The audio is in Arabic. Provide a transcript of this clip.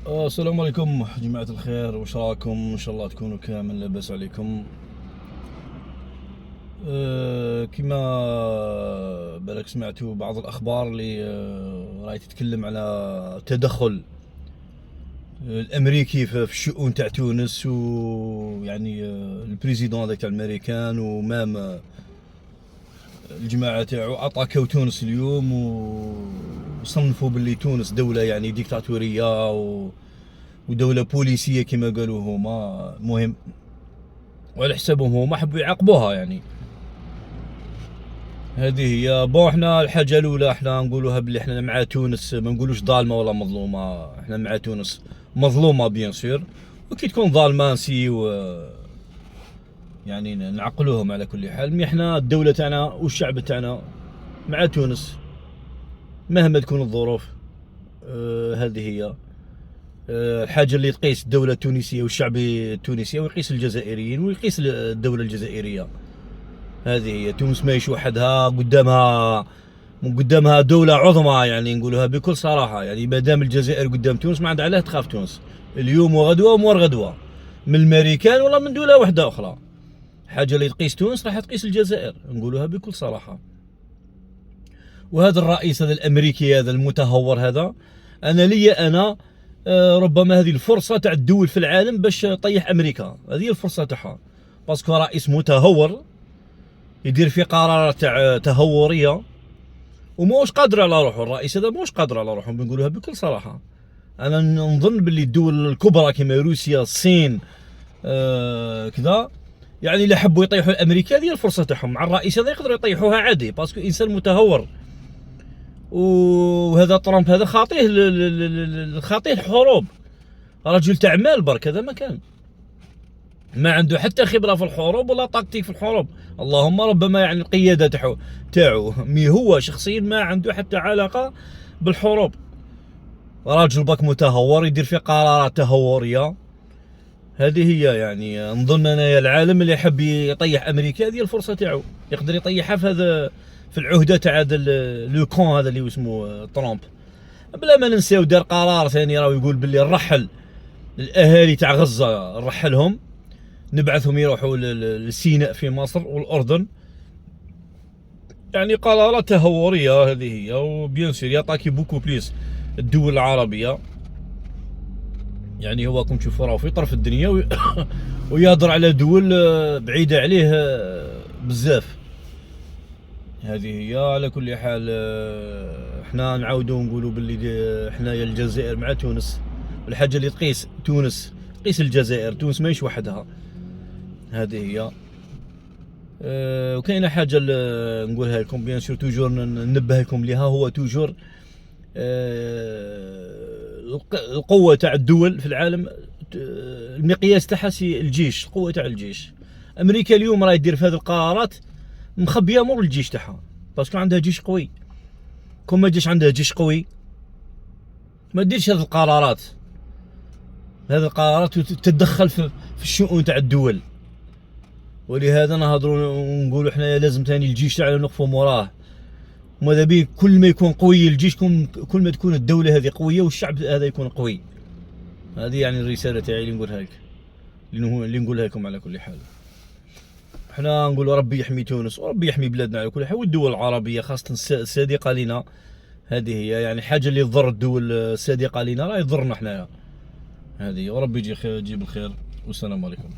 السلام عليكم جماعة الخير، واش راكم؟ ان شاء الله تكونوا كامل لاباس عليكم. كما بالك سمعتوا بعض الاخبار اللي راهي تتكلم على التدخل الامريكي في الشؤون تاع تونس، ويعني البريزيدون هذاك تاع الامريكان ومام الجماعه تاعو اتاكاو تونس اليوم، وصنفوا باللي تونس دوله يعني ديكتاتوريه ودوله بوليسيه كما قالوا هما. مهم وعلى حسابهم هما حبوا يعاقبوها يعني. هذه هي بون. احنا الحاجه الاولى احنا نقولوها بلي احنا مع تونس، ما نقولوش ظالمه ولا مظلومه، احنا مع تونس مظلومه بيان سور، وكي تكون ظالمه نسيو يعني نعقلوهم على كل حال. مي احنا الدوله تاعنا والشعب تاعنا مع تونس مهما تكون الظروف. هذه هي الحاجه اللي تقيس الدوله التونسيه والشعب التونسي، ويقيس الجزائريين ويقيس الدوله الجزائريه. هذه هي تونس ماهيش وحدها، قدامها دولة عظمى يعني، نقولها بكل صراحة يعني. ما دام الجزائر قدام تونس ما عندها علاه تخاف تونس اليوم وغدوة ومور غدوة من الامريكان ولا من دولة واحدة أخرى. حاجة اللي تقيس تونس راح تقيس الجزائر، نقولها بكل صراحة. وهذا الرئيس هذا الأمريكي هذا المتهور هذا، أنا ربما هذه الفرصة تاع الدول في العالم باش طيح أمريكا، هذه الفرصة تاعها، باسكو رئيس متهور يدير في قرارات تاع تهوريه وماهوش قادر على روحه. الرئيس هذا ماهوش قادر على روحه، بنقولها بكل صراحه. انا نظن باللي الدول الكبرى كما روسيا الصين كذا يعني اللي حبوا يطيحوا الامريكا هذه الفرصه تاعهم. مع الرئيس هذا يقدروا يطيحوها عادي، باسكو انسان متهور. وهذا ترامب هذا خاطيه الحروب، رجل تاع مال برك، هذا ما كان ما عنده حتى خبره في الحروب ولا تكتيك في الحروب. اللهم ربما يعني القياده تاعو مي هو شخصيا ما عنده حتى علاقه بالحروب. راجل باك متهور يدير في قرارات تهوريه. هذه هي يعني. نظن انا العالم اللي يحب يطيح امريكا هذه الفرصه تاعو، يقدر يطيحها في هذا، في العهده تاع هذا لو كون هذا اللي اسمه ترامب. بلا ما ننساو دار قرار ثاني، راهو يقول باللي نرحل الاهالي تاع غزه، نرحلهم نبعثهم يروحوا لسيناء في مصر والأردن. يعني قرارات تهورية هذه هي. وبيان سور يعطاكي بوكو بليس الدول العربية يعني. هو كنت تشوفوا راهو في طرف الدنيا ويهضر على دول بعيدة عليه بزاف. هذه هي. على كل حال احنا نعاودو نقولوا باللي حنايا الجزائر مع تونس، الحاجة اللي تقيس تونس تقيس الجزائر، تونس ماهيش وحدها. هذه هي. وكاينه حاجه نقولها لكم بيان سور، توجور ننبه لكم ليها، هو توجور القوه تاع الدول في العالم المقياس تاعها الجيش، القوه تاع الجيش. امريكا اليوم راهي دير في هذه القرارات مخبيه مور الجيش تاعها، باسكو عندها جيش قوي. كون ما جيش عندها جيش قوي ما ديرش هذه القرارات. هذه القرارات تتدخل في الشؤون تاع الدول. ولهذا نهضروا ونقولوا احنا لازم ثاني الجيش تاعنا نقفوا موراه. وماذا بيه كل ما يكون قوي الجيش كل ما تكون الدوله هذه قويه والشعب هذا يكون قوي. هذه يعني الرساله تاعي اللي نقولها لك، اللي نقولها لكم. على كل حال احنا نقولوا ربي يحمي تونس وربي يحمي بلادنا على كل حال، والدول العربيه خاصه الصديقه لنا. هذه هي يعني حاجه اللي تضر الدول الصديقه لنا راه يضرنا حنايا. هذه وربي يجيب الخير، والسلام عليكم.